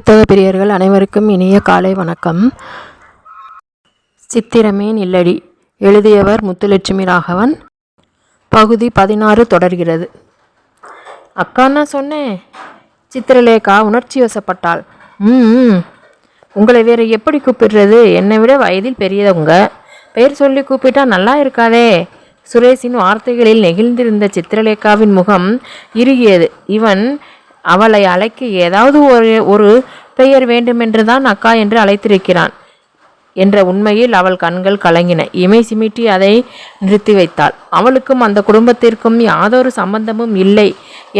புத்தக பிரியர்கள் அனைவருக்கும் இனிய காலை வணக்கம். சித்திரமே நில்லடி. எழுதியவர் முத்துலட்சுமி ராகவன். பகுதி 16 தொடர்கிறது. அக்கான்னா சொன்னேன். சித்திரலேகா உணர்ச்சி வசப்பட்டாள். உங்களை வேறு எப்படி கூப்பிடுறது? என்னை விட வயதில் பெரியவங்க, பெயர் சொல்லி கூப்பிட்டா நல்லா இருக்காதே. சுரேஷின் வார்த்தைகளில் நெகிழ்ந்திருந்த சித்திரலேகாவின் முகம் இறுகியது. இவன் அவளை அழைக்க ஏதாவது ஒரு பெயர் வேண்டுமென்றுதான் அக்கா என்று அழைத்திருக்கிறான் என்ற உண்மையில் அவள் கண்கள் கலங்கின. இமை சிமிட்டி அதை நிறுத்தி வைத்தாள். அவளுக்கும் அந்த குடும்பத்திற்கும் யாதொரு சம்பந்தமும் இல்லை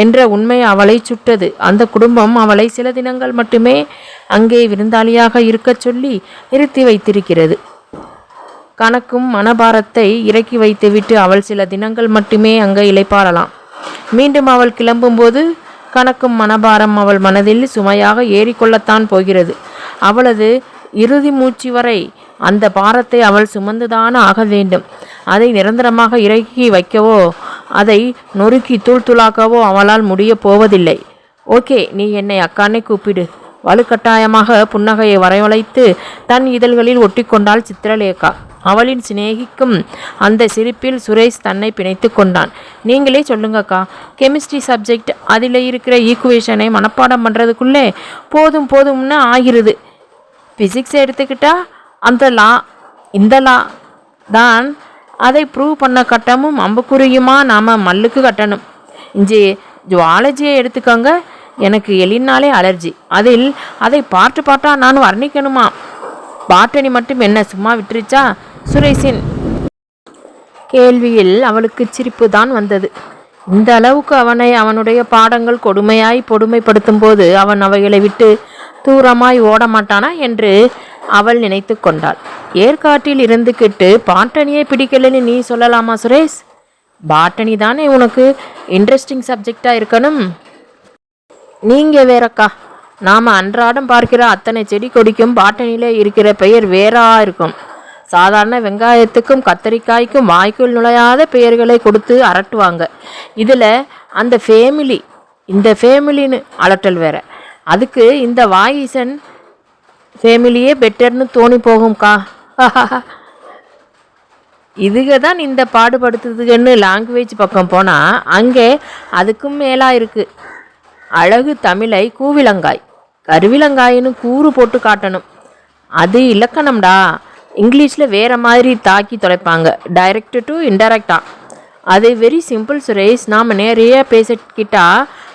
என்ற உண்மை அவளை சுட்டது. அந்த குடும்பம் அவளை சில தினங்கள் மட்டுமே அங்கே விருந்தாளியாக இருக்கச் சொல்லி நிறுத்தி வைத்திருக்கிறது. கணக்கும் மனபாரத்தை இறக்கி வைத்துவிட்டு அவள் சில தினங்கள் மட்டுமே அங்கே இளைப்பாறலாம். மீண்டும் அவள் கிளம்பும்போது கணக்கும் மனபாரம் அவள் மனதில் சுமையாக ஏறிக்கொள்ளத்தான் போகிறது. அவளது இறுதி மூச்சு வரை அந்த பாரத்தை அவள் சுமந்துதான் ஆக வேண்டும். அதை நிரந்தரமாக இறக்கி வைக்கவோ அதை நொறுக்கி தூள் தூளாக்கவோ அவளால் முடிய போவதில்லை. ஓகே, நீ என்னை அக்கானை கூப்பிடு. வலுக்கட்டாயமாக புன்னகையை வரவழைத்து தன் இதழ்களில் ஒட்டி கொண்டாள் சித்திரலேகா. அவளின் சிநேகிக்கும் அந்த சிரிப்பில் சுரேஷ் தன்னை பிணைத்து கொண்டான். நீங்களே சொல்லுங்கக்கா, கெமிஸ்ட்ரி சப்ஜெக்ட், அதில் இருக்கிற ஈக்குவேஷனை மனப்பாடம் பண்ணுறதுக்குள்ளே போதும்னு ஆகிறது. ஃபிசிக்ஸ் எடுத்துக்கிட்டா அந்த லா இந்த லா தான், அதை ப்ரூவ் பண்ண கட்டமும் அம்புக்குறியுமா நாம் மல்லுக்கு கட்டணும். இஞ்சி ஜுவாலஜியை எடுத்துக்கோங்க. எனக்கு எலினாலே அலர்ஜி. அதை பாட்டாக நான் வர்ணிக்கணுமா? பாட்டனி மட்டும் என்ன சும்மா விட்டுருச்சா? சுரேஷின் கேள்வியில் அவளுக்கு சிரிப்பு தான் வந்தது. இந்த அளவுக்கு அவனை அவனுடைய பாடங்கள் கொடுமைப்படுத்தும் போது அவன் அவைகளை விட்டு தூரமாய் ஓட மாட்டானா என்று அவள் நினைத்து கொண்டாள். ஏற்காட்டில் இருந்துக்கிட்டு பாட்டனியை பிடிக்கலன்னு நீ சொல்லலாமா சுரேஷ்? பாட்டனி தானே உனக்கு இன்ட்ரெஸ்டிங் சப்ஜெக்டாக இருக்கணும். நீங்கள் வேறக்கா, நாம் அன்றாடம் பார்க்கிற அத்தனை செடி கொடிக்கும் பாட்டனிலே இருக்கிற பெயர் வேறா இருக்கும். சாதாரண வெங்காயத்துக்கும் கத்தரிக்காய்க்கும் வாய்க்குள் நுழையாத பெயர்களை கொடுத்து அரட்டுவாங்க. இதில் அந்த ஃபேமிலி இந்த ஃபேமிலின்னு அலட்டல் வேற. அதுக்கு இந்த வாயிசன் ஃபேமிலியே பெட்டர்னு தோணி போகும்க்கா. இதுக தான் இந்த பாடுபடுத்துதுன்னு லாங்குவேஜ் பக்கம் போனால் அங்கே அதுக்கும் மேலாக இருக்குது. அழகு தமிழை கூவிலங்காய், கருவிலங்காயின்னு கூறு போட்டு காட்டணும். அது இலக்கணம்டா. இங்கிலீஷில் வேறு மாதிரி தாக்கி தொலைப்பாங்க, டைரக்ட் டு இன்டைரக்டாக. அது வெரி சிம்பிள் சுரேஷ். நாம் நிறைய பேசிக்கிட்டா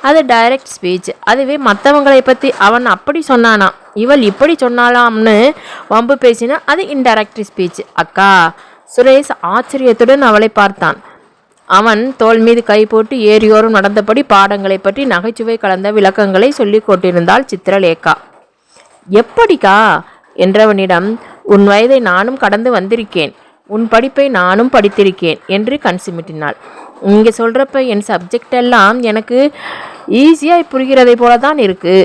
அது டைரக்ட் ஸ்பீச். அதுவே மற்றவங்களை பற்றி அவன் அப்படி சொன்னானா இவள் இப்படி சொன்னாலாம்னு வம்பு பேசினா அது இன்டைரக்ட் ஸ்பீச் அக்கா. சுரேஷ் ஆச்சரியத்துடன் அவளை பார்த்தான். அவன் தோள் மீது கை போட்டு ஏரியோரும் நடந்தபடி பாடங்களை பற்றி நகைச்சுவை கலந்த விளக்கங்களை சொல்லி கொண்டிருந்தாள் சித்திரலேகா. எப்படிக்கா என்றவனிடம், உன் வயதை நானும் கடந்து வந்திருக்கேன், உன் படிப்பை நானும் படித்திருக்கேன் என்று கண் சிமிட்டினாள். இங்கே சொல்கிறப்ப என் சப்ஜெக்ட் எல்லாம் எனக்கு ஈஸியாக புரிகிறதை போல தான் இருக்குது.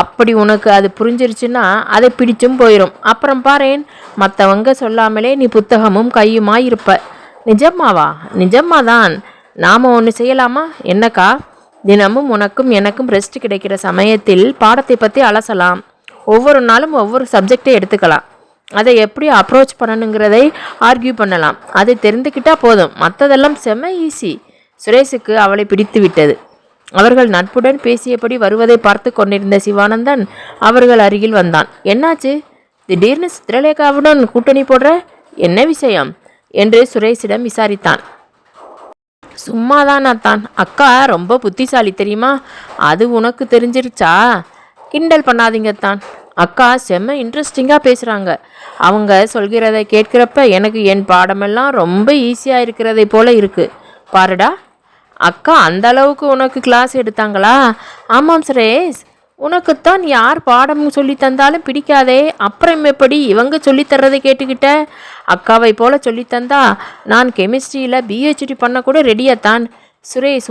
அப்படி உனக்கு அது புரிஞ்சிருச்சுன்னா அதை பிடிச்சும் போயிடும். அப்புறம் பாரேன், மற்றவங்க சொல்லாமலே நீ புத்தகமும் கையுமாய் இருப்ப. நிஜமாவா? நிஜமாதான். நாம் ஒன்று செய்யலாமா? என்னக்கா? தினமும் உனக்கும் எனக்கும் ரெஸ்ட் கிடைக்கிற சமயத்தில் பாடத்தை பற்றி அலசலாம். ஒவ்வொரு நாளும் ஒவ்வொரு சப்ஜெக்டை எடுத்துக்கலாம். அதை எப்படி அப்ரோச் பண்ணணுங்கிறதை ஆர்கியூ பண்ணலாம். அதை தெரிந்துக்கிட்டால் போதும். மற்றதெல்லாம் செம்ம ஈஸி. சுரேஷுக்கு அவளை பிடித்து விட்டது. அவர்கள் நட்புடன் பேசியபடி வருவதை பார்த்து கொண்டிருந்த சிவானந்தன் அவர்கள் அருகில் வந்தான். என்னாச்சு? திடீர்னு சித்திரலேகாவுடன் கூட்டணி போடுற? என்ன விஷயம் என்று சுரேஷிடம் விசாரித்தான். சும்மாதான் அத்தான். அக்கா ரொம்ப புத்திசாலி தெரியுமா? அது உனக்கு தெரிஞ்சிருச்சா? கிண்டல் பண்ணாதீங்க தான். அக்கா செம்ம இன்ட்ரெஸ்டிங்காக பேசுகிறாங்க. அவங்க சொல்கிறத கேட்குறப்ப எனக்கு என் பாடமெல்லாம் ரொம்ப ஈஸியாக இருக்கிறதை போல இருக்குது. பாருடா, அக்கா அந்த அளவுக்கு உனக்கு கிளாஸ் எடுத்தாங்களா? ஆமாம் சுரேஷ், உனக்குத்தான் யார் பாடம் சொல்லி தந்தாலும் பிடிக்காதே. அப்புறம் எப்படி இவங்க சொல்லித்தர்றதை கேட்டுக்கிட்ட? அக்காவை போல சொல்லித்தந்தா நான் கெமிஸ்ட்ரியில் பிஹெச்டி பண்ண கூட ரெடியாத்தான். சுரேஷ்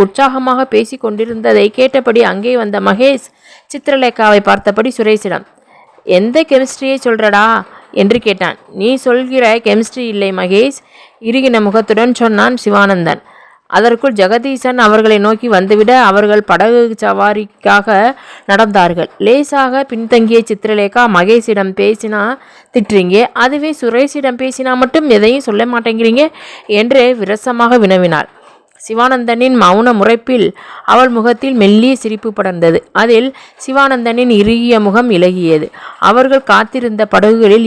உற்சாகமாக பேசி கொண்டிருந்ததை கேட்டபடி அங்கே வந்த மகேஷ் சித்திரலேகாவை பார்த்தபடி சுரேஷிடம், எந்த கெமிஸ்ட்ரியை சொல்கிறடா என்று கேட்டான். நீ சொல்கிற கெமிஸ்ட்ரி இல்லை மகேஷ், இறுகின முகத்துடன் சொன்னான் சிவானந்தன். அதற்குள் ஜெகதீசன் அவர்களை நோக்கி வந்துவிட அவர்கள் படகு சவாரிக்காக நடந்தார்கள். லேசாக பின்தங்கிய சித்திரலேகா மகேஷிடம் பேசினா திட்டுறீங்க, அதுவே சுரேஷிடம் பேசினா மட்டும் எதையும் சொல்ல மாட்டேங்கிறீங்க என்று விரசமாக வினவினாள். சிவானந்தனின் மௌன முறைப்பில் அவள் முகத்தில் மெல்லிய சிரிப்பு படர்ந்தது. அதில் சிவானந்தனின் இறுகிய முகம் இலகியது. அவர்கள் காத்திருந்த படகுகளில்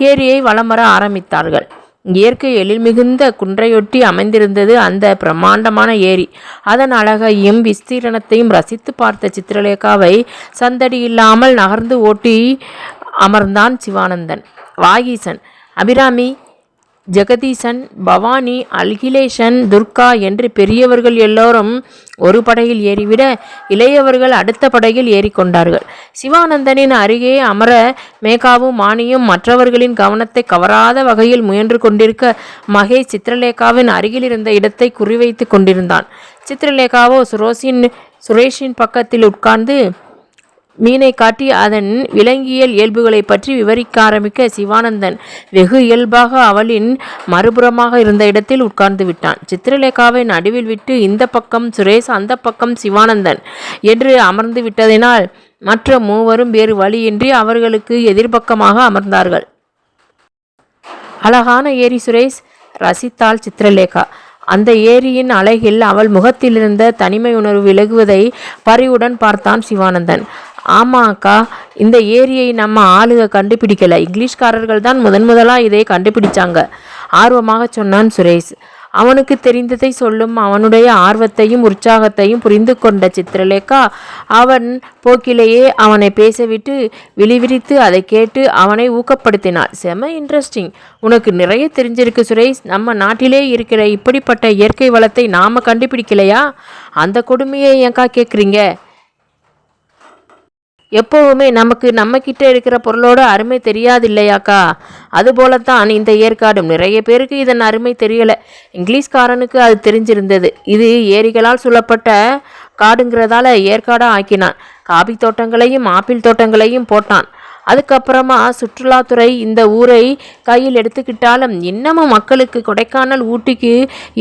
ஏரியை வலம் வர ஆரம்பித்தார்கள். இயற்கை எழில் மிகுந்த குன்றையொட்டி அமைந்திருந்தது அந்த பிரம்மாண்டமான ஏரி. அதன் அழகையும் விஸ்தீரணத்தையும் ரசித்து பார்த்த சித்திரலேகாவை சந்தடி இல்லாமல் நகர்ந்து ஓட்டி அமர்ந்தான் சிவானந்தன். வாகீசன், அபிராமி, ஜெகதீசன், பவானி, அகிலேஷன், துர்கா என்று பெரியவர்கள் எல்லோரும் ஒரு படகில் ஏறிவிட இளையவர்கள் அடுத்த படகில் ஏறிக்கொண்டார்கள். சிவானந்தனின் அருகே அமர மேகாவும் மானியும் மற்றவர்களின் கவனத்தை கவராத வகையில் முயன்று கொண்டிருக்க மகேஷ் சித்திரலேகாவின் அருகில் இருந்த இடத்தை குறிவைத்து கொண்டிருந்தான். சித்திரலேகாவோ சுரேஷின் பக்கத்தில் உட்கார்ந்து மீனை காட்டி அதன் விலங்கியல் இயல்புகளை பற்றி விவரிக்க ஆரம்பிக்க சிவானந்தன் வெகு இயல்பாக அவளின் மறுபுறமாக இருந்த இடத்தில் உட்கார்ந்து விட்டான். சித்திரலேகாவை நடுவில் விட்டு இந்த பக்கம் சுரேஷ், அந்த பக்கம் சிவானந்தன் என்று அமர்ந்து விட்டதினால் மற்ற மூவரும் வேறு வழியின்றி அவர்களுக்கு எதிர்பக்கமாக அமர்ந்தார்கள். அழகான ஏரி சுரேஷ், ரசித்தாள் சித்திரலேகா. அந்த ஏரியின் அழகில் அவள் முகத்திலிருந்த தனிமை உணர்வு விலகுவதை பரிவுடன் பார்த்தான் சிவானந்தன். ஆமா அக்கா, இந்த ஏரியை நம்ம ஆளுக கண்டுபிடிக்கல, இங்கிலீஷ்காரர்கள் தான் முதலாக இதை கண்டுபிடிச்சாங்க ஆர்வமாக சொன்னான் சுரேஷ். அவனுக்கு தெரிந்ததை சொல்லும் அவனுடைய ஆர்வத்தையும் உற்சாகத்தையும் புரிந்து கொண்ட சித்திரலேகா அவன் போக்கிலேயே அவனை பேசவிட்டு விழிவிரித்து அதை கேட்டு அவனை ஊக்கப்படுத்தினாள். செம இன்ட்ரெஸ்டிங், உனக்கு நிறைய தெரிஞ்சிருக்கு சுரேஷ். நம்ம நாட்டிலே இருக்கிற இப்படிப்பட்ட இயற்கை வளத்தை நாம் கண்டுபிடிக்கலையா? அந்த கொடுமையை ஏங்கா கேட்குறீங்க? எப்போவுமே நமக்கு நம்மக்கிட்ட இருக்கிற பொருளோட அருமை தெரியாது இல்லையாக்கா? அதுபோலத்தான் இந்த ஏற்காடும். நிறைய பேருக்கு இதன் அருமை தெரியலை. இங்கிலீஷ்காரனுக்கு அது தெரிஞ்சிருந்தது. இது ஏரிகளால் சூழப்பட்ட காடுங்கிறதால ஏற்காடாக ஆக்கினான். காபி தோட்டங்களையும் ஆப்பிள் தோட்டங்களையும் போட்டான். அதுக்கப்புறமா சுற்றுலாத்துறை இந்த ஊரை கையில் எடுத்துக்கிட்டாலும் இன்னமும் மக்களுக்கு கொடைக்கானல், ஊட்டிக்கு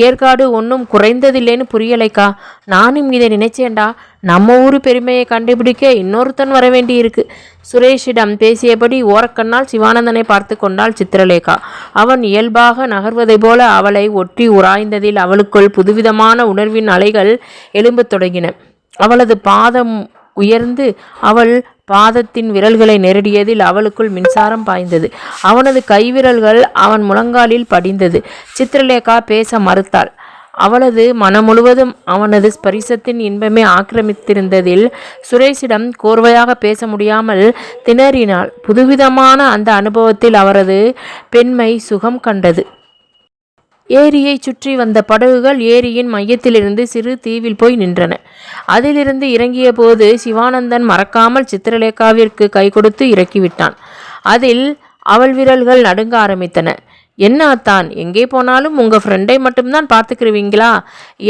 ஏற்காடு ஒன்றும் குறைந்ததில்லைன்னு புரியலைக்கா. நானும் இதை நினைச்சேன்டா. நம்ம ஊர் பெருமையை கண்டுபிடிக்க இன்னொருத்தன் வர வேண்டி இருக்கு. சுரேஷிடம் பேசியபடி ஓரக்கண்ணால் சிவானந்தனை பார்த்து கொண்டாள் சித்திரலேகா. அவன் இயல்பாக நகர்வதை போல அவளை ஒட்டி உராய்ந்ததில் அவளுக்குள் புதுவிதமான உணர்வின் அலைகள் எழும்பத் தொடங்கின. அவளது பாதம் உயர்ந்து அவள் பாதத்தின் விரல்களை நெருடியதில் அவளுக்குள் மின்சாரம் பாய்ந்தது. அவனது கைவிரல்கள் அவன் முழங்காலில் படிந்தது. சித்திரலேகா பேச மறுத்தாள். அவளது மனம் முழுவதும் அவனது ஸ்பரிசத்தின் இன்பமே ஆக்கிரமித்திருந்ததில் சுரேஷிடம் கோர்வையாக பேச முடியாமல் திணறினாள். புதுவிதமான அந்த அனுபவத்தில் அவரது பெண்மை சுகம் கண்டது. ஏரியை சுற்றி வந்த படகுகள் ஏரியின் மையத்திலிருந்து சிறு தீவில் போய் நின்றன. அதிலிருந்து இறங்கிய போது சிவானந்தன் மறக்காமல் சித்திரலேகாவிற்கு கை கொடுத்து இறக்கிவிட்டான். அதில் அவள் விரல்கள் நடுங்க ஆரம்பித்தன. என்ன அத்தான், எங்கே போனாலும் உங்கள் ஃப்ரெண்டை மட்டும்தான் பார்த்துக்கிருவீங்களா?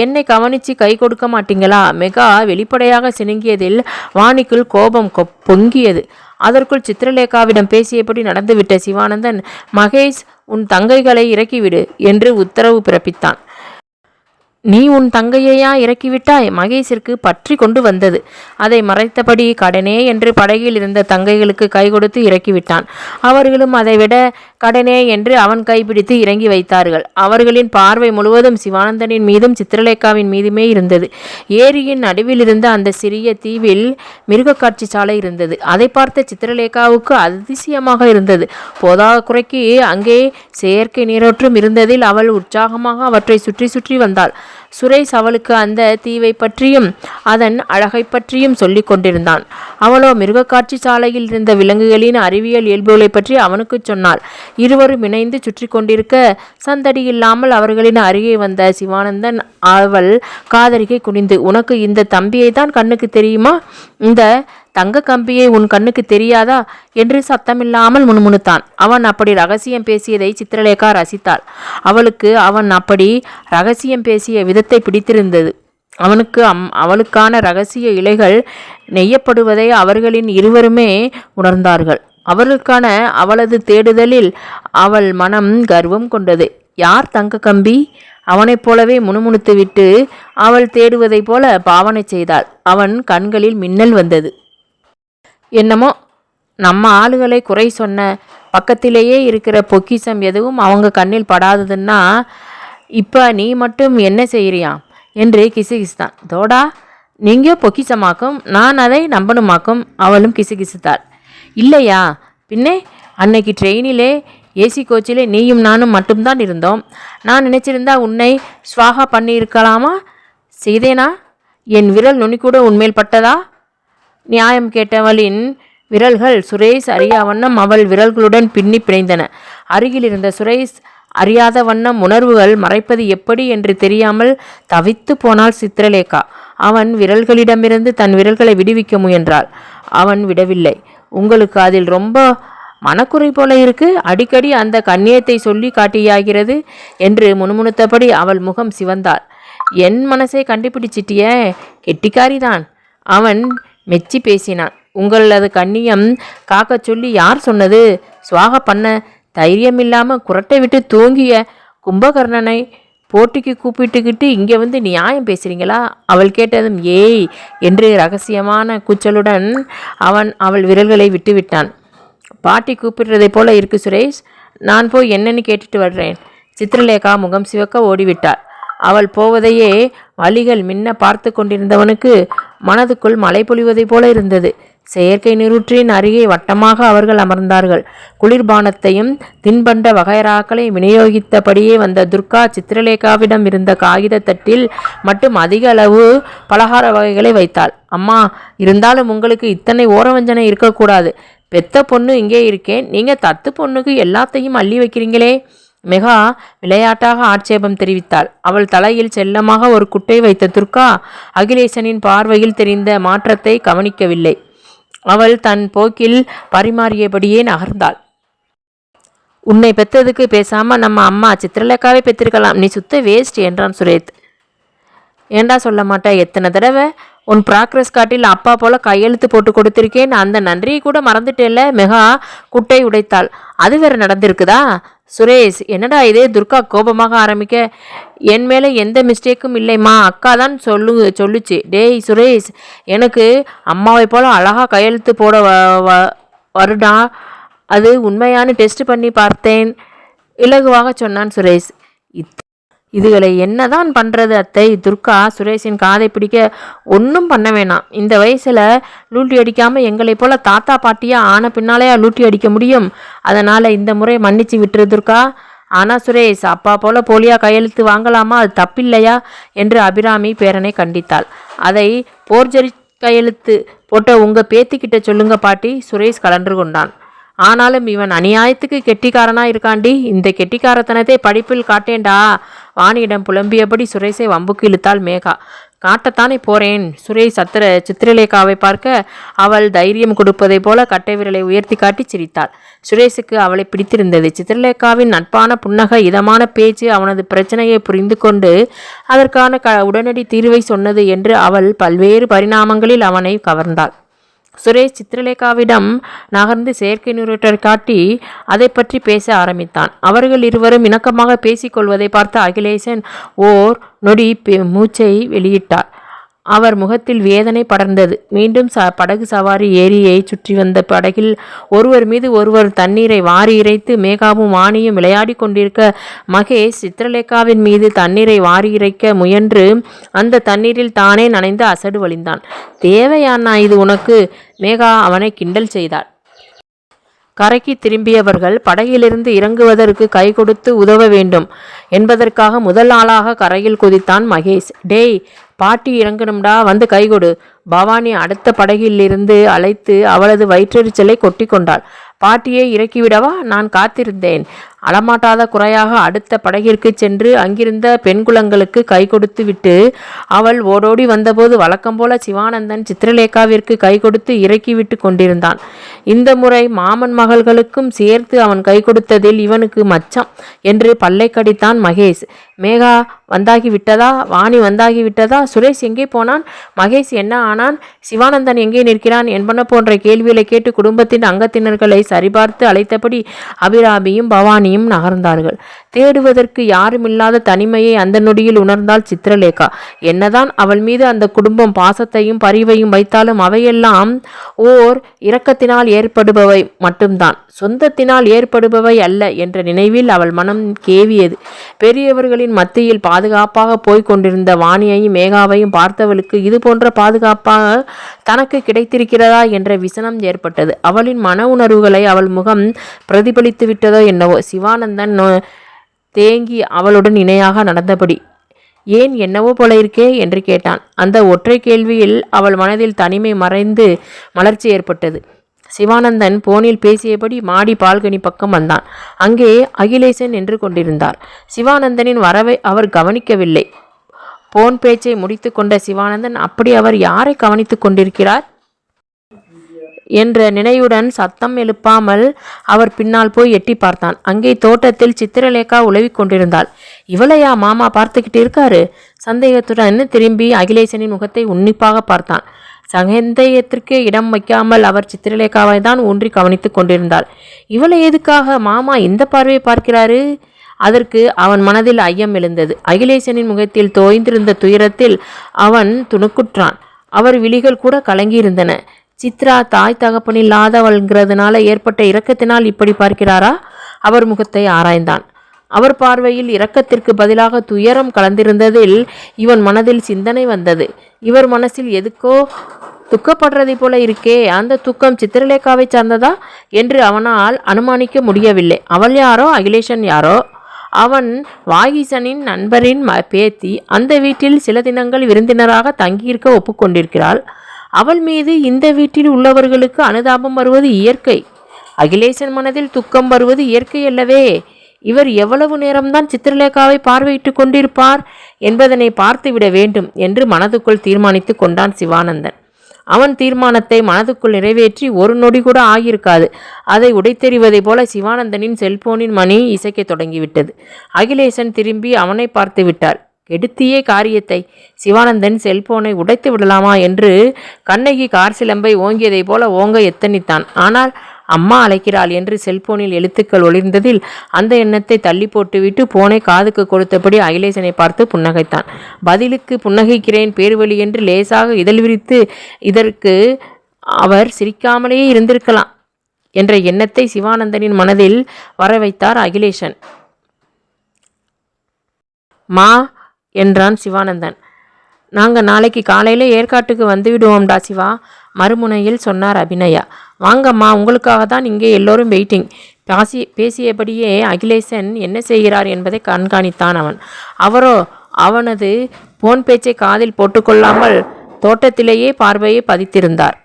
என்னை கவனித்து கை கொடுக்க மாட்டீங்களா? மெகா வெளிப்படையாக சினுங்கியதில் வாணிக்குள் கோபம் பொங்கியது. அதற்குள் சித்திரலேகாவிடம் பேசியபடி நடந்துவிட்ட சிவானந்தன், மகேஷ், உன் தங்கைகளை இறக்கிவிடு என்று உத்தரவு பிறப்பித்தான். நீ உன் தங்கையையா இறக்கிவிட்டாய்? மகேஷிற்கு பற்றி கொண்டு வந்தது. அதை மறைத்தபடி கடனே என்று படகில் இருந்த தங்கைகளுக்கு கை கொடுத்து இறக்கிவிட்டான். அவர்களும் அதைவிட கடனே என்று அவன் கைப்பிடித்து இறங்கி வைத்தார்கள். அவர்களின் பார்வை முழுவதும் சிவானந்தனின் மீதும் சித்திரலேகாவின் மீதுமே இருந்தது. ஏரியின் நடுவில் இருந்த அந்த சிறிய தீவில் மிருக காட்சி சாலை இருந்தது. அதை பார்த்த சித்திரலேகாவுக்கு அதிசயமாக இருந்தது. போதாத குறைக்கு அங்கே செயற்கை நீரோற்றும் இருந்ததில் அவள் உற்சாகமாக அவற்றை சுற்றி சுற்றி வந்தாள். சுரேஷ் அவளுக்கு அந்த தீவை பற்றியும் அதன் அழகை பற்றியும் சொல்லி கொண்டிருந்தான். அவளோ மிருகக்காட்சி சாலையில் இருந்த விலங்குகளின் அறிவியல் இயல்புகளை பற்றி அவனுக்கு சொன்னாள். இருவரும் இணைந்து சுற்றி கொண்டிருக்க சந்தடி இல்லாமல் அவர்களின் அருகே வந்த சிவானந்தன் அவள் காதலிக்கை குனிந்து, உனக்கு இந்த தம்பியை தான் கண்ணுக்கு தெரியுமா? இந்த தங்க கம்பியை உன் கண்ணுக்கு தெரியாதா என்று சத்தமில்லாமல் முணுமுணுத்தான். அவன் அப்படி ரகசியம் பேசியதை சித்திரலேகா ரசித்தாள். அவளுக்கு அவன் அப்படி ரகசியம் பேசிய விதத்தை பிடித்திருந்தது. அவளுக்கான இரகசிய இலைகள் நெய்யப்படுவதை அவர்களின் இருவருமே உணர்ந்தார்கள். அவளுக்கான அவளது தேடுதலில் அவள் மனம் கர்வம் கொண்டது. யார் தங்க கம்பி? அவனைப் போலவே முணுமுணுத்து விட்டு அவள் தேடுவதைப் போல பாவனை செய்தாள். அவன் கண்களில் மின்னல் வந்தது. என்னமோ நம்ம ஆளுகளை குறை சொன்ன பக்கத்திலேயே இருக்கிற பொக்கிஷம் எதுவும் அவங்க கண்ணில் படாததுன்னா இப்போ நீ மட்டும் என்ன செய்கிறியாம் என்று கிசுகிசுத்தான். தோடா, நீங்கள் பொக்கிஷமாக்கும், நான் அதை நம்பணுமாக்கும். அவளும் கிசுகிசுத்தாள். இல்லையா பின்னே, அன்னைக்கு ட்ரெயினிலே ஏசி கோச்சிலே நீயும் நானும் மட்டும்தான் இருந்தோம். நான் நினச்சிருந்தா உன்னை ஸ்வாகா பண்ணியிருக்கலாமா? செய்தேனா? என் விரல் நுனிக்கூட உன்மேல் பட்டதா? நியாயம் கேட்டவளின் விரல்கள் சுரேஷ் அறியா வண்ணம் அவள் விரல்களுடன் பின்னி பிணைந்தன. அருகில் இருந்த சுரேஷ் அறியாத வண்ணம் உணர்வுகள் மறைப்பது எப்படி என்று தெரியாமல் தவித்து போனாள் சித்திரலேகா. அவன் விரல்களிடமிருந்து தன் விரல்களை விடுவிக்க முயன்றாள். அவன் விடவில்லை. உங்களுக்கு அதில் ரொம்ப மனக்குறை போல இருக்கு, அடிக்கடி அந்த கண்ணியத்தை சொல்லி காட்டியாகிறது என்று முணுமுணுத்தபடி அவள் முகம் சிவந்தாள். என் மனசை கண்டுபிடிச்சிட்டிய, கெட்டிக்காரிதான். அவன் மெச்சி பேசினான். உங்களது கண்ணியம் காக்க சொல்லி யார் சொன்னது? சுவாக பண்ண தைரியமில்லாமல் குரட்டை விட்டு தூங்கிய கும்பகர்ணனை போட்டிக்கு கூப்பிட்டுக்கிட்டு இங்கே வந்து நியாயம் பேசுகிறீங்களா? அவள் கேட்டதும் ஏய் என்று ரகசியமான கூச்சலுடன் அவள் விரல்களை விட்டு விட்டான். பாட்டி கூப்பிடுறதை போல இருக்கு சுரேஷ், நான் போய் என்னன்னு கேட்டுட்டு வர்றேன். சித்திரலேகா முகம் சிவக்க ஓடிவிட்டாள். அவள் போவதையே வழிகள் மின்ன பார்த்து கொண்டிருந்தவனுக்கு மனதுக்குள் மழை பொழிவதைப் போல இருந்தது. செயற்கை நீரூற்றின் அருகே வட்டமாக அவர்கள் அமர்ந்தார்கள். குளிர்பானத்தையும் தின்பண்ட வகைராக்களை விநியோகித்தபடியே வந்த துர்கா சித்திரலேகாவிடம் இருந்த காகித தட்டில் மட்டும் அதிக அளவு பலகார வகைகளை வைத்தாள். அம்மா, இருந்தாலும் உங்களுக்கு இத்தனை ஓரவஞ்சனை இருக்கக்கூடாது. பெத்த பொண்ணு இங்கே இருக்கேன், நீங்கள் தத்து பொண்ணுக்கு எல்லாத்தையும் அள்ளி வைக்கிறீங்களே. மெகா விளையாட்டாக ஆட்சேபம் தெரிவித்தாள். அவள் தலையில் செல்லமாக ஒரு குட்டை வைத்த துர்கா அகிலேசனின் பார்வையில் தெரிந்த மாற்றத்தை கவனிக்கவில்லை. அவள் தன் போக்கில் பரிமாறியபடியே நகர்ந்தாள். உன்னை பெற்றதுக்கு பேசாம நம்ம அம்மா சித்திரலேகாவே பெற்றிருக்கலாம், நீ சுத்த வேஸ்ட் என்றான் சுரேத். ஏண்டா சொல்ல மாட்டேன், எத்தனை தடவை உன் ப்ராக்ரஸ் காட்டில் அப்பா போல கையெழுத்து போட்டு கொடுத்திருக்கேன், அந்த நன்றியை கூட மறந்துட்டேல்ல. மெகா குட்டை உடைத்தாள். அது வேற நடந்திருக்குதா? சுரேஷ், என்னடா இதே? துர்கா கோபமாக ஆரம்பிக்க, என் மேலே எந்த மிஸ்டேக்கும் இல்லைம்மா, அக்கா தான் சொல்லுச்சு. டேய் சுரேஷ், எனக்கு அம்மாவை போல் அழகாக கையெழுத்து போட வருடா, அது உண்மையான டெஸ்ட் பண்ணி பார்த்தேன் இலகுவாக சொன்னான் சுரேஷ். இதுகளை என்னதான் பண்ணுறது அத்தை? துர்கா சுரேஷின் காதை பிடிக்க, ஒன்றும் பண்ண வேணாம். இந்த வயசில் லூட்டி அடிக்காமல் எங்களை போல் தாத்தா பாட்டியாக ஆன பின்னாலேயா லூட்டி அடிக்க முடியும்? அதனால் இந்த முறை மன்னிச்சு விட்டுரு துர்கா. ஆனால் சுரேஷ், அப்பா போல் போலியாக கையெழுத்து வாங்கலாமா? அது தப்பில்லையா என்று அபிராமி பேரனை கண்டித்தாள். அதை போர்ஜரி கையெழுத்து போட்ட உங்கள் பேத்திக்கிட்ட சொல்லுங்க பாட்டி. சுரேஷ் கலன்று கொண்டான். ஆனாலும் இவன் அநியாயத்துக்கு கெட்டிக்காரனா இருக்காண்டி. இந்த கெட்டிக்காரத்தனத்தை படிப்பில் காட்டேண்டா. வாணியிடம் புலம்பியபடி சுரேஷை வம்புக்கு இழுத்தாள் மேகா. காட்டத்தானே போறேன். சுரேஷ் சித்திரலேகாவை பார்க்க அவள் தைரியம் கொடுப்பதை போல கட்டை விரலை உயர்த்தி காட்டி சிரித்தாள். சுரேஷுக்கு அவளை பிடித்திருந்தது. சித்திரலேகாவின் நட்பான புன்னகை, இதமான பேச்சு அவனது பிரச்சனையை புரிந்து கொண்டு அதற்கான உடனடி தீர்வை சொன்னது என்று அவள் பல்வேறு பரிணாமங்களில் அவனை கவர்ந்தாள். சுரேஷ் சித்திரலேகாவிடம் நகர்ந்து செயற்கை நியூரேட்டர் காட்டி அதை பற்றி பேச ஆரம்பித்தான். அவர்கள் இருவரும் இணக்கமாக பேசிக்கொள்வதை பார்த்த அகிலேசன் ஓர் நொடி மூச்சை வெளியிட்டார். அவர் முகத்தில் வேதனை படர்ந்தது. மீண்டும் படகு சவாரி ஏரியை சுற்றி வந்த படகில் ஒருவர் மீது ஒருவர் தண்ணீரை வாரி இறைத்து மேகாவும் வாணியும் விளையாடி கொண்டிருக்க மகேஷ் சித்திரலேகாவின் மீது தண்ணீரை வாரி இறைக்க முயன்று அந்த தண்ணீரில் தானே நனைந்து அசடு வழிந்தான். தேவையானா இது உனக்கு? மேகா அவனை கிண்டல் செய்தாள். கரைக்கு திரும்பியவர்கள் படகிலிருந்து இறங்குவதற்கு கை கொடுத்து உதவ வேண்டும் என்பதற்காக முதல் ஆளாக கரையில் குதித்தான் மகேஷ். டேய், பாட்டி இறங்கணும்டா, வந்து கைகொடு. பவானி அடுத்த படகிலிருந்து அழைத்து அவளது வயிற்றெரிச்சலை கொட்டி கொண்டாள். பாட்டியை இறக்கிவிடவா? நான் காத்திருந்தேன். அலமாட்டாத குறையாக அடுத்த படகிற்கு சென்று அங்கிருந்த பெண்குலங்களுக்கு கை கொடுத்து விட்டு அவள் ஓடோடி வந்தபோது வழக்கம் போல சிவானந்தன் சித்திரலேகாவிற்கு கை கொடுத்து இறக்கிவிட்டு கொண்டிருந்தான். இந்த முறை மாமன் மகள்களுக்கும் சேர்த்து அவன் கை கொடுத்ததில் இவனுக்கு மச்சம் என்று பல்லை கடித்தான் மகேஷ். மேகா வந்தாகி விட்டதா? வாணி வந்தாகி விட்டதா? சுரேஷ் எங்கே போனான்? மகேஷ் என்ன ஆனான்? சிவானந்தன் எங்கே நிற்கிறான் என்பன போன்ற கேள்விகளை கேட்டு குடும்பத்தின் அங்கத்தினர்களை சரிபார்த்து அழைத்தபடி அபிராமியும் பவானி வாணியும் நகர்ந்தார்கள். தேடுவதற்கு யாருமில்லாத தனிமையை அந்த நொடியில் உணர்ந்தாள் சித்திரலேகா. என்னதான் அவள் மீது அந்த குடும்பம் பாசத்தையும் பரிவையும் வைத்தாலும் அவையெல்லாம் ஓர் இரக்கத்தினால் ஏற்படுபவை மட்டும்தான், சொந்தத்தினால் ஏற்படுபவை அல்ல என்ற நினைவில் அவள் மனம் கேவியது. பெரியவர்களின் மத்தியில் பாதுகாப்பாக போய்க் கொண்டிருந்த வாணியையும் மேகாவையும் பார்த்தவளுக்கு இது போன்ற பாதுகாப்பாக தனக்கு கிடைத்திருக்கிறதா என்ற விசனம் ஏற்பட்டது. அவளின் மன உணர்வுகளை அவள் முகம் பிரதிபலித்து விட்டதோ என்னவோ. சிவானந்தன் தேங்கி அவளுடன் இணையாக நடந்தபடி, ஏன் என்னவோ போல இருக்கே என்று கேட்டான். அந்த ஒற்றை கேள்வியில் அவள் மனதில் தனிமை மறைந்து மலர்ச்சி ஏற்பட்டது. சிவானந்தன் போனில் பேசியபடி மாடி பால்கனி பக்கம் வந்தான். அங்கே அகிலேசன் நின்று கொண்டிருந்தார். சிவானந்தனின் வரவை அவர் கவனிக்கவில்லை. போன் பேச்சை முடித்து கொண்ட சிவானந்தன், அப்படி அவர் யாரை கவனித்து கொண்டிருக்கிறார் என்ற நினைவுடன் சத்தம் எழுப்பாமல் அவர் பின்னால் போய் எட்டி பார்த்தான். அங்கே தோட்டத்தில் சித்திரலேகா உலவிக் கொண்டிருந்தாள். இவளையா மாமா பார்த்துக்கிட்டு இருக்காரு? சந்தேகத்துடன் திரும்பி அகிலேசனின் முகத்தை உன்னிப்பாக பார்த்தான். சந்தேகத்திற்கு இடம் வைக்காமல் அவர் சித்திரலேகாவை தான் ஊன்றி கவனித்து கொண்டிருந்தாள். இவளை எதுக்காக மாமா இந்த பார்வையை பார்க்கிறாரு? அதற்கு அவன் மனதில் ஐயம் எழுந்தது. அகிலேசனின் முகத்தில் தோய்ந்திருந்த துயரத்தில் அவன் துணுக்குற்றான். அவர் விழிகள் கூட கலங்கியிருந்தன. சித்ரா தாய் தகப்பனில்லாதவள்ங்கிறதுனால ஏற்பட்ட இரக்கத்தினால் இப்படி பார்க்கிறாரா? அவர் முகத்தை ஆராய்ந்தான். அவர் பார்வையில் இரக்கத்திற்கு பதிலாக துயரம் கலந்திருந்ததில் இவன் மனதில் சிந்தனை வந்தது. இவர் மனசில் எதுக்கோ துக்கப்படுறதை போல இருக்கே, அந்த துக்கம் சித்திரலேகாவை சார்ந்ததா என்று அவனால் அனுமானிக்க முடியவில்லை. அவள் யாரோ, அகிலேசன் யாரோ. அவன் வாகீசனின் நண்பரின் பேத்தி. அந்த வீட்டில் சில தினங்கள் விருந்தினராக தங்கியிருக்க ஒப்புக்கொண்டிருக்கிறாள். அவள் மீது இந்த வீட்டில் உள்ளவர்களுக்கு அனுதாபம் வருவது இயற்கை. அகிலேசன் மனதில் துக்கம் வருவது இயற்கை அல்லவே. இவர் எவ்வளவு நேரம்தான் சித்திரலேகாவை பார்வையிட்டு கொண்டிருப்பார் என்பதனை பார்த்துவிட வேண்டும் என்று மனதுக்குள் தீர்மானித்து கொண்டான் சிவானந்தன். அவன் தீர்மானத்தை மனதுக்குள் நிறைவேற்றி ஒரு நொடி கூட ஆகியிருக்காது. அதை உடைத்தெறிவதை போல சிவானந்தனின் செல்போனின் மணி இசைக்க தொடங்கிவிட்டது. அகிலேசன் திரும்பி அவனை பார்த்து விட்டாள். கெடுத்தியே காரியத்தை. சிவானந்தன் செல்போனை உடைத்து விடலாமா என்று கண்ணகி கார் சிலம்பை ஓங்கியதை போல ஓங்க எத்தனித்தான். ஆனால் அம்மா அழைக்கிறாள் என்று செல்போனில் எழுத்துக்கள் ஒளிர்ந்ததில் அந்த எண்ணத்தை தள்ளி போட்டுவிட்டு போனை காதுக்கு கொடுத்தபடி அகிலேசனை பார்த்து புன்னகைத்தான். பதிலுக்கு புன்னகைக்கிறேன் பேர்வழி என்று லேசாக இதழ் விரித்து இதற்கு அவர் சிரிக்காமலேயே இருந்திருக்கலாம் என்ற எண்ணத்தை சிவானந்தனின் மனதில் வர வைத்தார் அகிலேசன். மா என்றான் சிவானந்தன். நாங்கள் நாளைக்கு காலையில் ஏற்காட்டுக்கு வந்து விடுவோம்டா சிவா, மறுமுனையில் சொன்னார் அபிநயா. வாங்கம்மா, உங்களுக்காக தான் இங்கே எல்லோரும் வெயிட்டிங். பேசியபடியே அகிலேசன் என்ன செய்கிறார் என்பதை கண்காணித்தான் அவன். அவரோ அவனது போன் பேச்சை காதில் போட்டுக்கொள்ளாமல் தோட்டத்திலேயே பார்வையை பதித்திருந்தார்.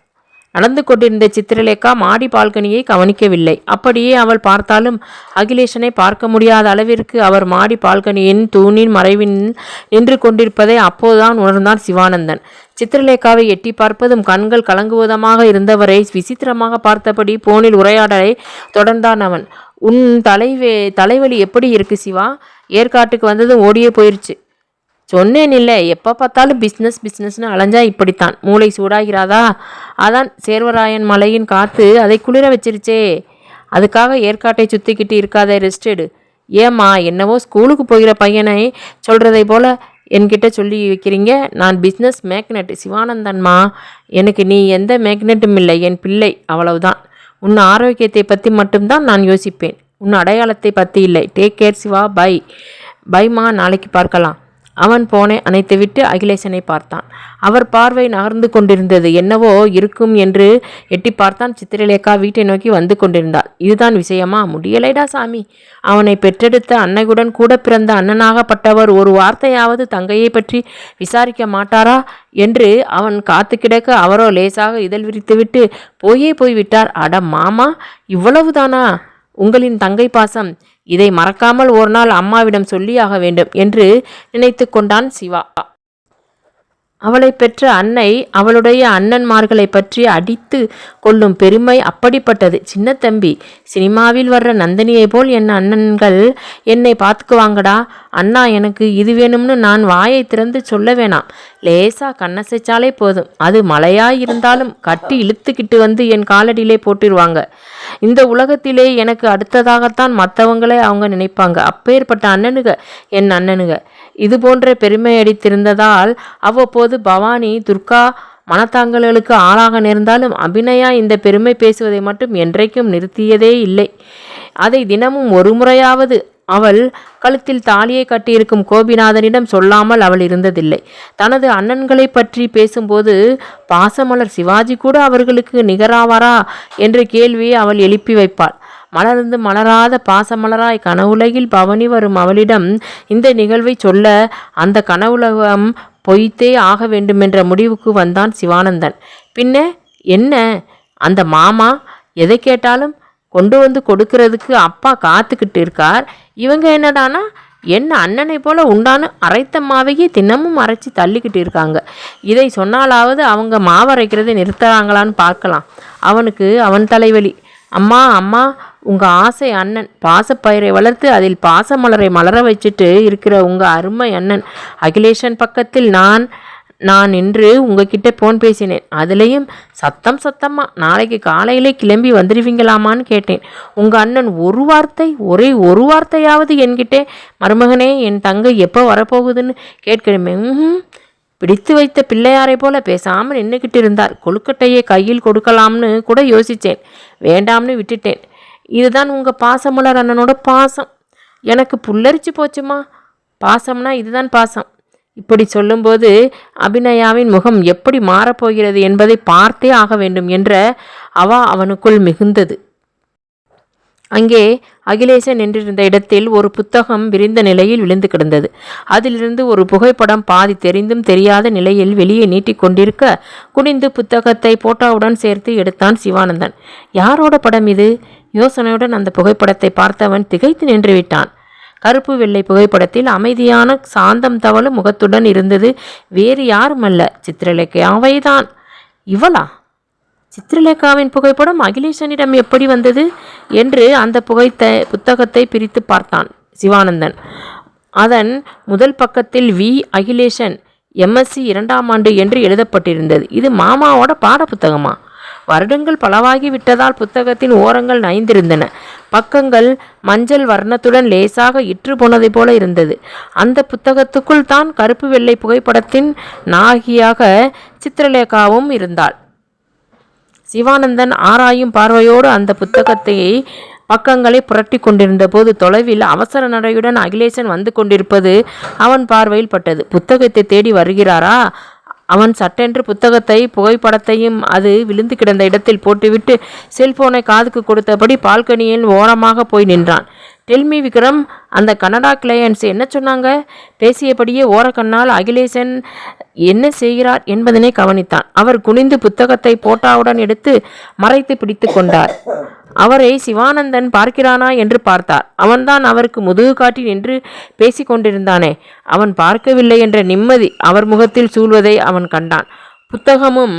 நடந்து கொண்டிருந்த சித்திரலேகா மாடி பால்கனியை கவனிக்கவில்லை. அப்படியே அவள் பார்த்தாலும் அகிலேசனை பார்க்க முடியாத அளவிற்கு அவர் மாடி பால்கனியின் தூணின் மறைவில் நின்று கொண்டிருப்பதை அப்போதுதான் உணர்ந்தான் சிவானந்தன். சித்திரலேகாவை எட்டி பார்ப்பதும் கண்கள் கலங்குவதமாக இருந்தவரை விசித்திரமாக பார்த்தபடி போனில் உரையாடலை தொடர்ந்தான் அவன். உன் தலைவலி எப்படி இருக்கு சிவா? ஏற்காட்டுக்கு வந்ததும் ஓடியே போயிருச்சு. சொன்னேன் இல்லை, எப்போ பார்த்தாலும் பிஸ்னஸ்னு அலைஞ்சா இப்படித்தான். மூளை சூடாகிறாதா? அதான் சேர்வராயன் மலையின் காற்று அதை குளிர வச்சிருச்சே. அதுக்காக ஏற்காட்டை சுற்றிக்கிட்டு இருக்காத, ரெஸ்ட் எடு. ஏம்மா, என்னவோ ஸ்கூலுக்கு போகிற பையனை சொல்கிறதை போல் என்கிட்ட சொல்லி வைக்கிறீங்க. நான் பிஸ்னஸ் மேக்னெட் சிவானந்தன்மா. எனக்கு நீ எந்த மேக்னெட்டும் இல்லை, என் பிள்ளை, அவ்வளவுதான். உன் ஆரோக்கியத்தை பற்றி மட்டும்தான் நான் யோசிப்பேன், உன் அடையாளத்தை பற்றி இல்லை. டேக் கேர் சிவா, பைமா, நாளைக்கு பார்க்கலாம். அவன் போனை அணைத்துவிட்டு அகிலேசனை பார்த்தான். அவர் பார்வை நகர்ந்து கொண்டிருந்தது. என்னவோ இருக்கும் என்று எட்டி பார்த்தான். சித்திரலேகா வீட்டை நோக்கி வந்து கொண்டிருந்தாள். இதுதான் விஷயமா? முடியலைடா சாமி. அவனை பெற்றெடுத்த அன்னையுடன் கூட பிறந்த அண்ணனாகப்பட்டவர் ஒரு வார்த்தையாவது தங்கையை பற்றி விசாரிக்க மாட்டாரா என்று அவன் காத்து கிடக்க அவரோ லேசாக இதழ் விரித்துவிட்டு போய்விட்டார். அட மாமா, இவ்வளவுதானா உங்களின் தங்கை பாசம்? இதை மறக்காமல் ஒரு நாள் அம்மாவிடம் சொல்லியாக வேண்டும் என்று நினைத்து கொண்டான் சிவா. அவளை பெற்ற அன்னை அவளுடைய அண்ணன்மார்களை பற்றி அடித்து கொள்ளும் பெருமை அப்படிப்பட்டது. சின்ன தம்பி, சினிமாவில் வர்ற நந்தினியை போல் என் அண்ணன்கள் என்னை பார்த்துக்குவாங்கடா. அண்ணா எனக்கு இது வேணும்னு நான் வாயை திறந்து சொல்ல வேணாம். லேசா கண்ணசைச்சாலே போதும், அது மழையாய் இருந்தாலும் கட்டி இழுத்துக்கிட்டு வந்து என் காலடியிலே போட்டுருவாங்க. இந்த உலகத்திலே எனக்கு அடுத்ததாகத்தான் மற்றவங்களே அவங்க நினைப்பாங்க. அப்பேற்பட்ட அண்ணனுக என் அண்ணனுக. இது போன்ற பெருமை அடித்திருந்ததால் அவ்வப்போது பவானி துர்கா மனத்தாங்கல்களுக்கு ஆளாக நேர்ந்தாலும் அபிநயா இந்த பெருமை பேசுவதை மட்டும் என்றைக்கும் நிறுத்தியதே இல்லை. அதை தினமும் ஒரு முறையாவது அவள் கழுத்தில் தாலியை கட்டியிருக்கும் கோபிநாதனிடம் சொல்லாமல் அவள் இருந்ததில்லை. தனது அண்ணன்களை பற்றி பேசும்போது பாசமலர் சிவாஜி கூட அவர்களுக்கு நிகராவாரா என்ற கேள்வியை அவள் எழுப்பி வைப்பாள். மலர்ந்து மலராத பாசமலராய் கனவுலகில் பவனி வரும் அவளிடம் இந்த நிகழ்வை சொல்ல அந்த கனவுலகம் பொய்த்தே ஆக வேண்டுமென்ற முடிவுக்கு வந்தான் சிவானந்தன். பின்ன என்ன, அந்த மாமா எதை கேட்டாலும் கொண்டு வந்து கொடுக்கறதுக்கு அப்பா காத்துக்கிட்டு இருக்கார். இவங்க என்னடானா என்ன அண்ணனை போல உண்டான அரைத்த மாவையே தினமும் அரைச்சி தள்ளிக்கிட்டு இருக்காங்க. இதை சொன்னாலாவது அவங்க மாவரைக்கிறதை நிறுத்துறாங்களான்னு பார்க்கலாம். அவனுக்கு அவன் தலைவலி. அம்மா அம்மா, உங்கள் ஆசை அண்ணன் பாசப்பயிரை வளர்த்து அதில் பாசமலரை மலர வச்சுட்டு இருக்கிற உங்கள் அருமை அண்ணன் அகிலேஷன் பக்கத்தில் நான் நின்று உங்ககிட்ட ஃபோன் பேசினேன். அதுலேயும் சத்தமாக நாளைக்கு காலையிலே கிளம்பி வந்துடுவீங்களாமான்னு கேட்டேன். உங்கள் அண்ணன் ஒரு வார்த்தையாவது என்கிட்டே மருமகனே என் தங்கை எப்போ வரப்போகுதுன்னு கேட்கணுமே. பிடித்து வைத்த பிள்ளையாரை போல பேசாமல் நின்றுக்கிட்டு இருந்தார். கொழுக்கட்டையை கையில் கொடுக்கலாம்னு கூட யோசித்தேன், வேண்டாம்னு விட்டுட்டேன். இதுதான் உங்கள் பாசமலர் அண்ணனோட பாசம். எனக்கு புல்லரிச்சு போச்சுமா. பாசம்னா இதுதான் பாசம். இப்படி சொல்லும்போது அபிநயாவின் முகம் எப்படி மாறப்போகிறது என்பதை பார்த்தே ஆக வேண்டும் என்ற அவனுக்குள் மிகுந்தது. அங்கே அகிலேசன் நின்றிருந்த இடத்தில் ஒரு புத்தகம் விரிந்த நிலையில் விழுந்து கிடந்தது. அதிலிருந்து ஒரு புகைப்படம் பாதி தெரிந்தும் தெரியாத நிலையில் வெளியே நீட்டிக்கொண்டிருக்க குனிந்து புத்தகத்தை போட்டோவுடன் சேர்த்து எடுத்தான் சிவானந்தன். யாரோட படம் இது? யோசனையுடன் அந்த புகைப்படத்தை பார்த்தவன் திகைத்து நின்று விட்டான். கருப்பு வெள்ளை புகைப்படத்தில் அமைதியான சாந்தம் தவழும் முகத்துடன் இருந்தது வேறு யாருமல்ல, சித்திரலேகாவைதான். இவளா? சித்திரலேகாவின் புகைப்படம் அகிலேசனிடம் எப்படி வந்தது என்று அந்த புத்தகத்தை பிரித்து பார்த்தான் சிவானந்தன். அதன் முதல் பக்கத்தில் வி அகிலேசன் MSc 2ஆம் ஆண்டு என்று எழுதப்பட்டிருந்தது. இது மாமாவோட பாட புத்தகமா? வருடங்கள் பலவாகி விட்டதால் புத்தகத்தின் ஓரங்கள் நைந்திருந்தன. பக்கங்கள் மஞ்சள் வர்ணத்துடன் லேசாக இற்று போனதை போல இருந்தது. அந்த புத்தகத்துக்குள் தான் கருப்பு வெள்ளை புகைப்படத்தின் நாயகியாக சித்திரலேகாவும் இருந்தாள். சிவானந்தன் ஆராயும் பார்வையோடு அந்த பக்கங்களை புரட்டி கொண்டிருந்த போது தொலைவில் அவசர நடையுடன் அகிலேசன் வந்து கொண்டிருப்பது அவன் பார்வையில் பட்டது. புத்தகத்தை தேடி வருகிறாரா? அவன் சட்டென்று புகைப்படத்தையும் அது விழுந்து கிடந்த இடத்தில் போட்டுவிட்டு செல்போனை காதுக்கு கொடுத்தபடி பால்கனியில் ஓரமாக போய் நின்றான். டெல்மி விக்ரம், அந்த கனடா கிளையன்ஸ் என்ன சொன்னாங்க? பேசியபடியே ஓரக்கண்ணால் அகிலேசன் என்ன செய்கிறார் என்பதனை கவனித்தான். அவர் குனிந்து புத்தகத்தை போட்டாவுடன் எடுத்து மறைத்து பிடித்து கொண்டார். அவரை சிவானந்தன் பார்க்கிறானா என்று பார்த்தார். அவன்தான் அவருக்கு முதுகு காட்டி நின்று பேசி கொண்டிருந்தானே. அவன் பார்க்கவில்லை என்ற நிம்மதி அவர் முகத்தில் சூழ்வதை அவன் கண்டான். புத்தகமும்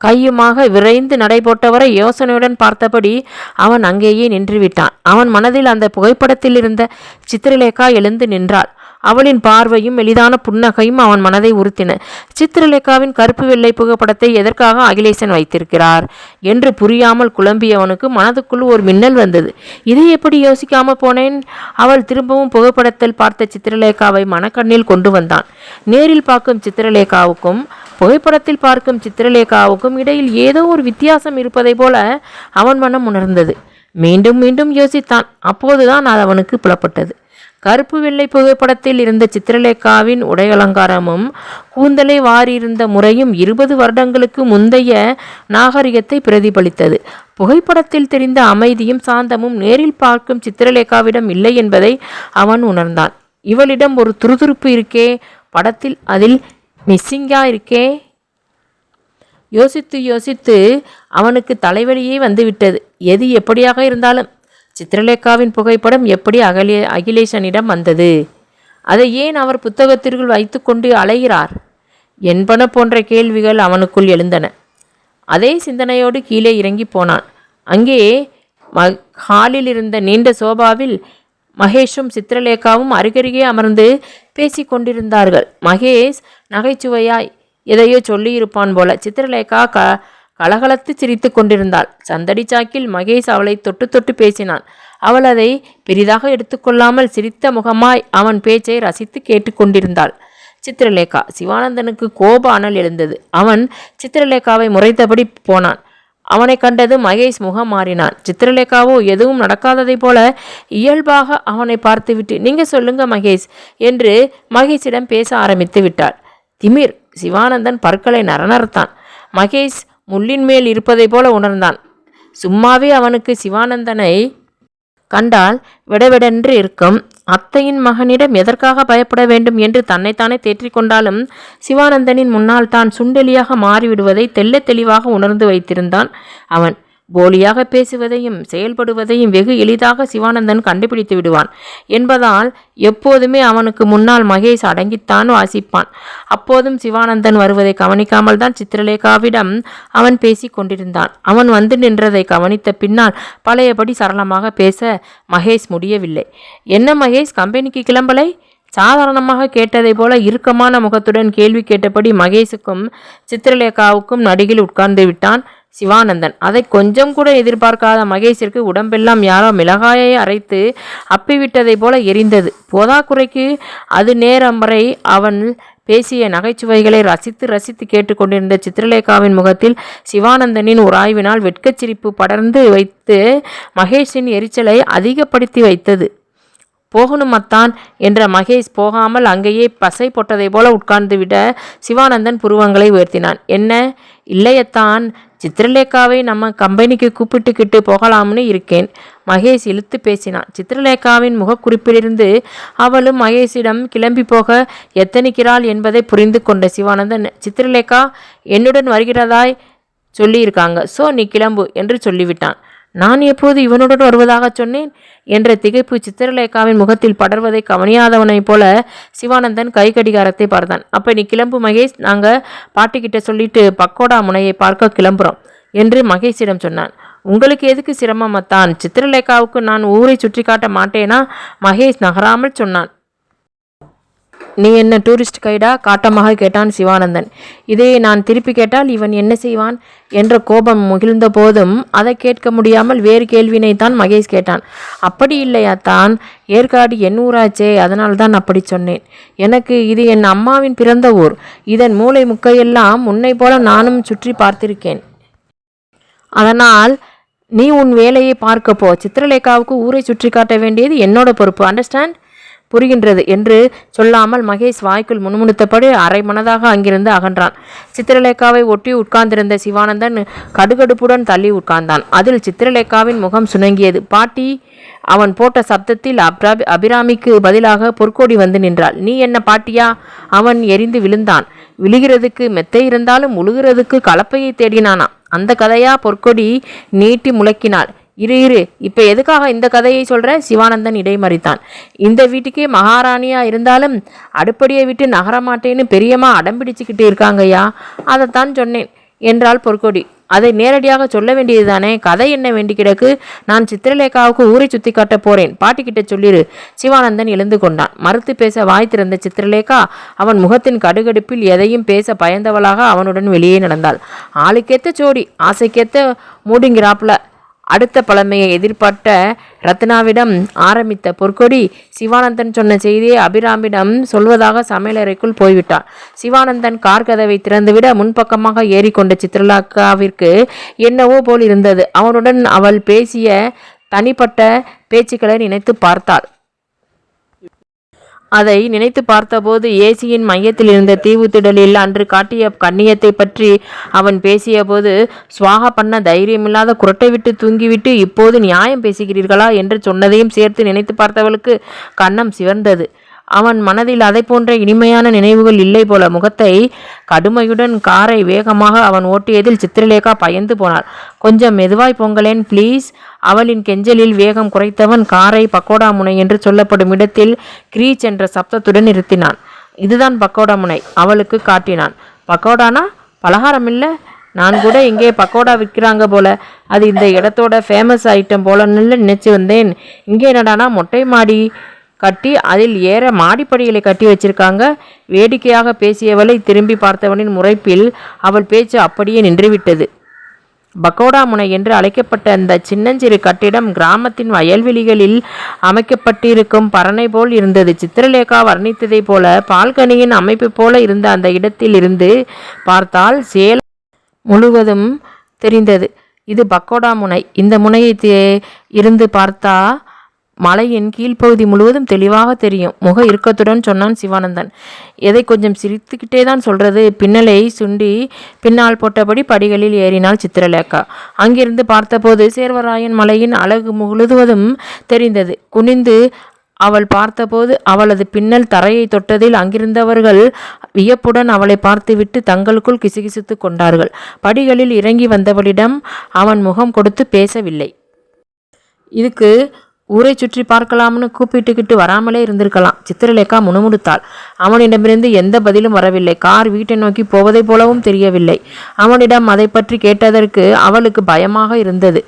கையுமாக விரைந்து நடைபோட்டவரை யோசனையுடன் பார்த்தபடி அவன் அங்கேயே நின்றுவிட்டான். அவன் மனதில் அந்த புகைப்படத்தில் இருந்த சித்திரலேகா எழுந்து நின்றாள். அவளின் பார்வையும் எளிதான புன்னகையும் அவன் மனதை உறுத்தின. சித்திரலேகாவின் கருப்பு வெள்ளை புகைப்படத்தை எதற்காக அகிலேசன் வைத்திருக்கிறார் என்று புரியாமல் குழம்பியவனுக்கு மனதுக்குள் ஒரு மின்னல் வந்தது. இதை எப்படி யோசிக்காம போனேன்? அவள் திரும்பவும் புகைப்படத்தில் பார்த்த சித்திரலேகாவை மனக்கண்ணில் கொண்டு வந்தான். நேரில் பார்க்கும் சித்திரலேகாவுக்கும் புகைப்படத்தில் பார்க்கும் சித்திரலேகாவுக்கும் இடையில் ஏதோ ஒரு வித்தியாசம் இருப்பதை போல அவன் மனம் உணர்ந்தது. மீண்டும் மீண்டும் யோசித்தான். அப்போதுதான் அது அவனுக்கு புலப்பட்டது. கருப்பு வெள்ளை புகைப்படத்தில் இருந்த சித்திரலேகாவின் உடையலங்காரமும் கூந்தலை வாரியிருந்த முறையும் 20 வருடங்களுக்கு முந்தைய நாகரிகத்தை பிரதிபலித்தது. புகைப்படத்தில் தெரிந்த அமைதியும் சாந்தமும் நேரில் பார்க்கும் சித்திரலேகாவிடம் இல்லை என்பதை அவன் உணர்ந்தான். இவளிடம் ஒரு துருதுருப்பு இருக்கே, படத்தில் அதில் மிஸ்ஸிங்கா இருக்கே. யோசித்து யோசித்து அவனுக்கு தலைவலியே வந்துவிட்டது. எது எப்படியாக இருந்தாலும் சித்திரலேகாவின் புகைப்படம் எப்படி அகிலேசனிடம் வந்தது? அதை ஏன் அவர் புத்தகத்திற்குள் வைத்து கொண்டு அலைகிறார் என்பன போன்ற கேள்விகள் அவனுக்குள் எழுந்தன. அதே சிந்தனையோடு கீழே இறங்கி போனான். அங்கே ஹாலில் இருந்த நீண்ட சோபாவில் மகேஷும் சித்திரலேகாவும் அருகருகே அமர்ந்து பேசி கொண்டிருந்தார்கள். மகேஷ் நகைச்சுவையாய் எதையோ சொல்லியிருப்பான் போல. சித்திரலேகா கலகலத்து சிரித்து கொண்டிருந்தாள். சந்தடி சாக்கில் மகேஷ் அவளை தொட்டு தொட்டு பேசினான். அவள் அதை பெரிதாக எடுத்துக்கொள்ளாமல் சிரித்த முகமாய் அவன் பேச்சை ரசித்து கேட்டுக்கொண்டிருந்தாள். சித்திரலேகா. சிவானந்தனுக்கு கோப அனல் எழுந்தது. அவன் சித்திரலேகாவை முறைத்தபடி போனான். அவனை கண்டது மகேஷ் முகம் மாறினான். சித்திரலேகாவோ எதுவும் நடக்காததை போல இயல்பாக அவனை பார்த்துவிட்டு, நீங்க சொல்லுங்க மகேஷ் என்று மகேஷிடம் பேச ஆரம்பித்து விட்டாள். திமிர். சிவானந்தன் பற்களை நரநரத்தான். மகேஷ் முள்ளின் மேல் இருப்பதை போல உணர்ந்தான். சும்மாவே அவனுக்கு சிவானந்தனை கண்டால் விடவிடென்று இருக்கும். அத்தையின் மகனிடம் எதற்காக பயப்பட வேண்டும் என்று தன்னைத்தானே தேற்றிக்கொண்டாலும் சிவானந்தனின் முன்னால் தான் சுண்டெலியாக மாறிவிடுவதை தெள்ள தெளிவாக உணர்ந்து வைத்திருந்தான் அவன். போலியாக பேசுவதையும் செயல்படுவதையும் வெகு எளிதாக சிவானந்தன் கண்டுபிடித்து விடுவான் என்பதால் எப்போதுமே அவனுக்கு முன்னால் மகேஷ் அடங்கித்தான் வாசிப்பான். அப்போதும் சிவானந்தன் வருவதை கவனிக்காமல் தான் சித்திரலேகாவிடம் அவன் பேசி கொண்டிருந்தான். அவன் வந்து நின்றதை கவனித்த பின்னால் பழையபடி சரளமாக பேச மகேஷ் முடியவில்லை. என்ன மகேஷ், கம்பெனிக்கு கிளம்பலை? சாதாரணமாக கேட்டதை போல இறுக்கமான முகத்துடன் கேள்வி கேட்டபடி மகேஷுக்கும் சித்திரலேகாவுக்கும் நடுகில் உட்கார்ந்து விட்டான் சிவானந்தன். அதை கொஞ்சம் கூட எதிர்பார்க்காத மகேஷிற்கு உடம்பெல்லாம் யாரோ மிளகாயை அரைத்து அப்பிவிட்டதை போல எரிந்தது. போதாக்குறைக்கு அது நேரம் வரை அவன் பேசிய நகைச்சுவைகளை ரசித்து ரசித்து கேட்டுக்கொண்டிருந்த சித்திரலேகாவின் முகத்தில் சிவானந்தனின் உராய்வினால் வெட்கச்சிரிப்பு படர்ந்து வைத்து மகேஷின் எரிச்சலை அதிகப்படுத்தி வைத்தது. போகணுமத்தான் என்ற மகேஷ் போகாமல் அங்கேயே பசை போட்டதை போல உட்கார்ந்து விட சிவானந்தன் புருவங்களை உயர்த்தினான். என்ன? இல்லையத்தான், சித்திரலேகாவை நம்ம கம்பெனிக்கு கூப்பிட்டுக்கிட்டு போகலாம்னு இருக்கேன். மகேஷ் இழுத்து பேசினான். சித்திரலேகாவின் முகக்குறிப்பிலிருந்து அவளும் மகேஷிடம் கிளம்பி போக எத்தனிக்கிறாள் என்பதை புரிந்து கொண்ட சிவானந்தன், சித்திரலேகா என்னுடன் வருகிறதாய் சொல்லியிருக்காங்க, ஸோ நீ கிளம்பு என்று சொல்லிவிட்டான். நான் எப்போது இவனுடன் வருவதாக சொன்னேன் என்ற திகைப்பு சித்திரலேகாவின் முகத்தில் படர்வதை கவனியாதவனைப் போல சிவானந்தன் கை கடிகாரத்தை பார்த்தான். அப்போ நீ கிளம்பு மகேஷ், நாங்கள் பாட்டிக்கிட்ட சொல்லிட்டு பக்கோடா முனையை பார்க்க கிளம்புறோம் என்று மகேஷிடம் சொன்னான். உங்களுக்கு எதுக்கு சிரமமத்தான்? சித்திரலேகாவுக்கு நான் ஊரை சுற்றி காட்ட மாட்டேனா? மகேஷ் நகராமல் சொன்னான். நீ என்ன டூரிஸ்ட் கைடா? காட்டமாக கேட்டான் சிவானந்தன். இதையே நான் திருப்பி கேட்டால் இவன் என்ன செய்வான் என்ற கோபம் முகிழ்ந்த போதும் அதை கேட்க முடியாமல் வேறு கேள்வினைத்தான் மகேஷ் கேட்டான். அப்படி இல்லையாத்தான், ஏற்காடு என் ஊராச்சே, அதனால்தான் அப்படி சொன்னேன். எனக்கு இது என் அம்மாவின் பிறந்த ஊர். இதன் மூளை முக்கையெல்லாம் உன்னை போல நானும் சுற்றி பார்த்திருக்கேன். அதனால் நீ உன் வேலையை பார்க்கப்போ. சித்திரலேகாவுக்கு ஊரை சுற்றி காட்ட வேண்டியது என்னோட பொறுப்பு. அண்டர்ஸ்டாண்ட்? புரிகின்றது என்று சொல்லாமல் மகேஷ் வாய்க்குள் முணுமுணுத்தபடி அரை மனதாக அங்கிருந்து அகன்றான். சித்திரலேகாவை ஒட்டி உட்கார்ந்திருந்த சிவானந்தன் கடுகடுப்புடன் தள்ளி உட்கார்ந்தான். அதில் சித்திரலேகாவின் முகம் சுணங்கியது. பாட்டி. அவன் போட்ட சப்தத்தில் அபிராமிக்கு பதிலாக பொற்கோடி வந்து நின்றாள். நீ என்ன பாட்டியா? அவன் எரிந்து விழுந்தான். விழுகிறதுக்கு மெத்தை இருந்தாலும் உழுகிறதுக்கு கலப்பையை தேடினானா? அந்த கதையா? பொற்கொடி நீட்டி முழக்கினாள். இரு, இப்போ எதுக்காக இந்த கதையை சொல்கிற? சிவானந்தன் இடைமறித்தான். இந்த வீட்டுக்கே மகாராணியா இருந்தாலும் அடுப்படியை விட்டு நகரமாட்டேன்னு பெரியம்மா அடம்பிடிச்சுக்கிட்டு இருக்காங்கய்யா, அதைத்தான் சொன்னேன் என்றாள் பொற்கொடி. அதை நேரடியாக சொல்ல வேண்டியது தானே, கதை என்ன வேண்டி கிடக்கு? நான் சித்திரலேகாவுக்கு ஊரை சுற்றி காட்ட போறேன், பாட்டிக்கிட்ட சொல்லிரு. சிவானந்தன் எழுந்து கொண்டான். மறுத்து பேச வாய் திறந்த சித்திரலேகா அவன் முகத்தின் கடுகடுப்பில் எதையும் பேச பயந்தவளாக அவனுடன் வெளியே நடந்தாள். ஆளுக்கேத்த ஜோடி, ஆசைக்கேத்த மூடுங்கிறாப்புல. அடுத்த பழமையை எதிர்பார்த்த ரத்னாவிடம் ஆரம்பித்த பொற்கொடி சிவானந்தன் சொன்ன செய்தியை அபிராமிடம் சொல்வதாக சமையலறைக்குள் போய்விட்டான். சிவானந்தன் கார் கதவை திறந்துவிட முன்பக்கமாக ஏறிக்கொண்ட சித்திரலேகாவிற்கு என்னவோ போல் இருந்தது. அவனுடன் அவள் பேசிய தனிப்பட்ட பேச்சுக்களை நினைத்து பார்த்தாள். அதை நினைத்து பார்த்தபோது ஏசியின் மையத்தில் இருந்த தீவுத்திடலில் அன்று காட்டிய கண்ணியத்தை பற்றி அவன் பேசிய போது, சுவாகா பண்ண தைரியமில்லாத குரட்டை விட்டு தூங்கிவிட்டு இப்போது நியாயம் பேசுகிறீர்களா என்று சொன்னதையும் சேர்த்து நினைத்து பார்த்தவளுக்கு கன்னம் சிவந்தது. அவன் மனதில் அதை போன்ற இனிமையான நினைவுகள் இல்லை போல. முகத்தை கடுமையுடன் காரை வேகமாக அவன் ஓட்டியதில் சித்திரலேகா பயந்து போனாள். கொஞ்சம் மெதுவாய் பொங்கலேன் ப்ளீஸ். அவளின் கெஞ்சலில் வேகம் குறைத்தவன் காரை பக்கோடா முனை என்று சொல்லப்படும் இடத்தில் கிரீச் என்ற சப்தத்துடன் நிறுத்தினான். இதுதான் பக்கோடா முனை அவளுக்கு காட்டினான். பக்கோடானா பலகாரம் இல்லை, நான் கூட இங்கே பக்கோடா விற்கிறாங்க போல, அது இந்த இடத்தோட ஃபேமஸ் ஐட்டம் போலன்னு நினைச்சு வந்தேன். இங்கே என்னடானா மொட்டை மாடி கட்டி அதில் ஏற மாடிப்படிகளை கட்டி வச்சிருக்காங்க. வேடிக்கையாக பேசியவளை திரும்பி பார்த்தவனின் முறைப்பில் அவள் பேச்சு அப்படியே நின்றுவிட்டது. பக்கோடா முனை என்று அழைக்கப்பட்ட அந்த சின்னஞ்சிறு கட்டிடம் கிராமத்தின் வயல்வெளிகளில் அமைக்கப்பட்டிருக்கும் பரணை போல் இருந்தது. சித்திரலேகா வர்ணித்ததை போல பால்கனியின் அமைப்பு போல இருந்த அந்த இடத்தில் இருந்து பார்த்தால் சேலம் முழுவதும் தெரிந்தது. இது பக்கோடா முனை. இந்த முனையை இருந்து பார்த்தா மலையின் கீழ்ப்பகுதி முழுவதும் தெளிவாக தெரியும். முக இறுக்கத்துடன் சொன்னான் சிவானந்தன். எதை கொஞ்சம் சிரித்துக்கிட்டே தான் சொல்றது? பின்னலை சுண்டி பின்னால் போட்டபடி படிகளில் ஏறினாள் சித்திரலேகா. அங்கிருந்து பார்த்தபோது சேர்வராயன் மலையின் அழகு முழுவதும் தெரிந்தது. குனிந்து அவள் பார்த்தபோது அவளது பின்னல் தரையை தொட்டதில் அங்கிருந்தவர்கள் வியப்புடன் அவளை பார்த்துவிட்டு தங்களுக்குள் கிசுகிசுத்து கொண்டார்கள். படிகளில் இறங்கி வந்தவளிடம் அவன் முகம் கொடுத்து பேசவில்லை. இதுக்கு ஊரை சுற்றி பார்க்கலாம்னு கூப்பிட்டுக்கிட்டு வராமலே இருந்திருக்கலாம். சித்திரலேகா முணுமுணுத்தாள். அவனிடமிருந்து எந்த பதிலும் வரவில்லை. கார் வீட்டை நோக்கி போவதை போலவும் தெரியவில்லை. அவனிடம் அதை பற்றி கேட்டதற்கு அவளுக்கு பயமாக இருந்தது.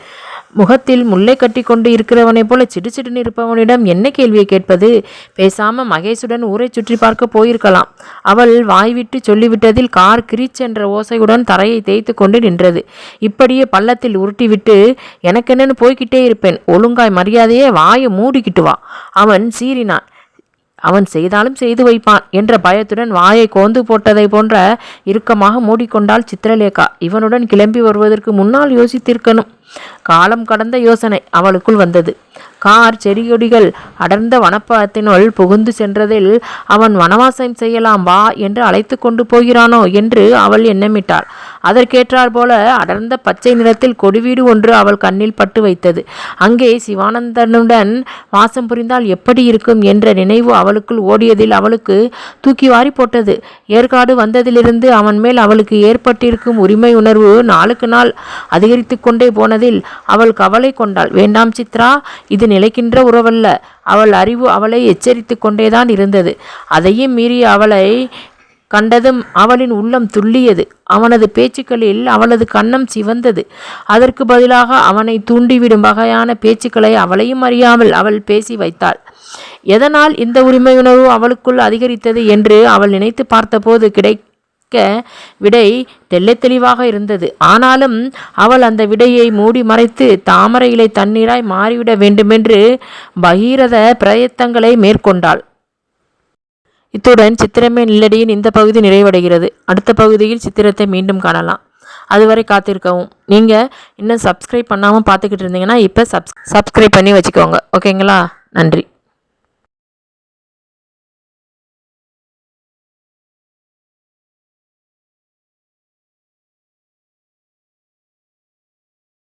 முகத்தில் முல்லை கட்டி கொண்டு இருக்கிறவனைப் போல சிடுசிடுன்னு இருப்பவனிடம் என்ன கேள்வியை கேட்பது? பேசாம மகேஷுடன் ஊரை சுற்றி பார்க்க போயிருக்கலாம். அவள் வாய்விட்டு சொல்லிவிட்டதில் கார் கிரீச் என்ற ஓசையுடன் தரையை தேய்த்து கொண்டு நின்றது. இப்படியே பள்ளத்தில் உருட்டிவிட்டு எனக்கென்னு போய்கிட்டே இருப்பேன். ஒழுங்காய் மரியாதையே வாயை மூடிக்கிட்டு வா. அவன் சீறினான். அவன் செய்தாலும் செய்து வைப்பான் என்ற பயத்துடன் வாயை கோந்து போட்டதை போன்ற இறுக்கமாக மூடிக்கொண்டாள் சித்திரலேகா. இவனுடன் கிளம்பி வருவதற்கு முன்னால் யோசித்திருக்கணும். காலம் கடந்த யோசனை அவளுக்குள் வந்தது. கார் செடிகொடிகள் அடர்ந்த வனப்பத்தினுள் புகுந்து சென்றதில் அவன் வனவாசம் செய்யலாம் வா என்று அழைத்து கொண்டு போகிறானோ என்று அவள் எண்ணமிட்டாள். அதற்கேற்றார் போல அடர்ந்த பச்சை நிறத்தில் கொடிவீடு ஒன்று அவள் கண்ணில் பட்டு வைத்தது. அங்கே சிவானந்தனுடன் வாசம் புரிந்தால் எப்படி இருக்கும் என்ற நினைவு அவளுக்குள் ஓடியதில் அவளுக்கு தூக்கி வாரி போட்டது. ஏற்காடு வந்ததிலிருந்து அவன் மேல் அவளுக்கு ஏற்பட்டிருக்கும் உரிமை உணர்வு நாளுக்கு நாள் அதிகரித்து கொண்டே போனதில் அவள் கவலை கொண்டாள். வேண்டாம் சித்ரா, இது நிலைக்கின்ற உறவல்ல. அவள் அறிவு அவளை எச்சரித்து கொண்டேதான் இருந்தது. அதையும் மீறி அவளை கண்டதும் அவளின் உள்ளம் துள்ளியது. அவனது பேச்சுக்களில் அவளது கன்னம் சிவந்தது. அதற்கு பதிலாக அவனை தூண்டிவிடும் வகையான பேச்சுக்களை அவளையும் அறியாமல் அவள் பேசி வைத்தாள். எதனால் இந்த உரிமையுணர்வு அவளுக்குள் அதிகரித்தது என்று அவள் நினைத்து பார்த்தபோது விடை தெல்லை தெளிவாக இருந்தது. ஆனாலும் அவள் அந்த விடையை மூடி மறைத்து தாமரை இலை தண்ணீராய் மாறிவிட வேண்டுமென்று பகீரத பிரயத்தங்களை மேற்கொண்டாள். இத்துடன் சித்திரமே நில்லடியின் இந்த பகுதி நிறைவடைகிறது. அடுத்த பகுதியில் சித்திரத்தை மீண்டும் காணலாம். அதுவரை காத்திருக்கவும். நீங்கள் இன்னும் சப்ஸ்கிரைப் பண்ணாமல் பார்த்துக்கிட்டு இருந்தீங்கன்னா இப்போ சப்ஸ்கிரைப் பண்ணி வச்சுக்கோங்க. ஓகேங்களா? நன்றி.